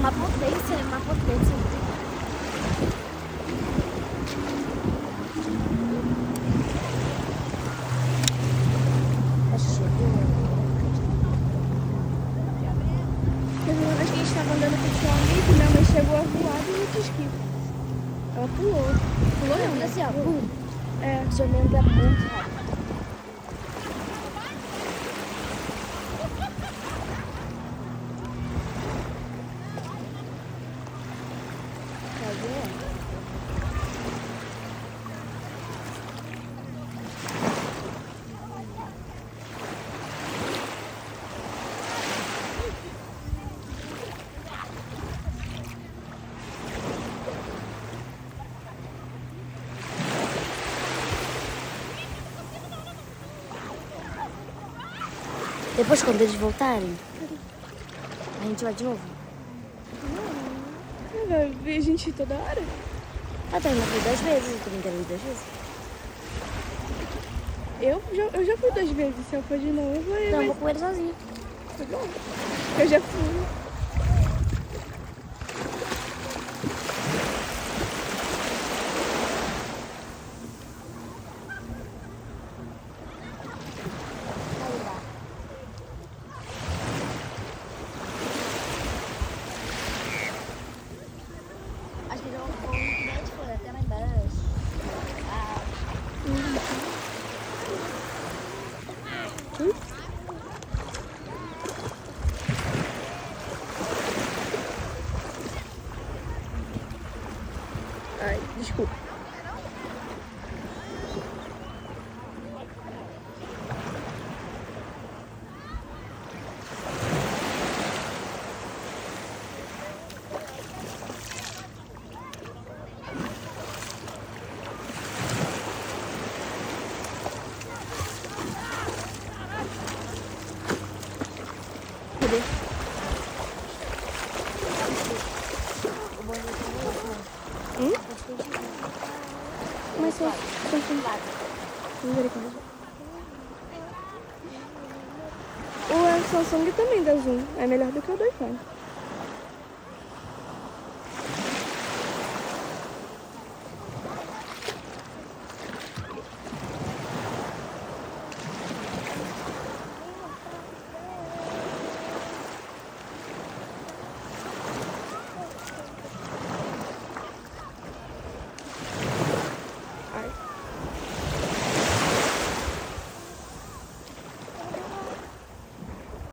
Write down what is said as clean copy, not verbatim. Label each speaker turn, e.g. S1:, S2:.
S1: uma potência, é uma potência.
S2: Teve uma vez que a gente estava andando com o seu amigo, minha mãe chegou a voar do esqui. Ela pulou. Pulou não, né?
S1: Assim, ó,
S2: É.
S1: o seu membro é muito rápido. Depois, quando eles voltarem, a gente vai de novo.
S2: Vai ver a gente toda hora?
S1: Ah, tá, eu fui 10 vezes, eu também quero ir 10 vezes.
S2: Eu já fui 2 vezes, se eu for de novo, eu
S1: Não, eu vou com ele sozinho.
S2: Tá bom. Eu já fui.
S1: Acho que eu vou bem, tipo, até lá embaixo.
S2: Ai, desculpa. Cadê? Mas só vamos ver aqui. O Samsung também dá zoom. É melhor do que o do iPhone.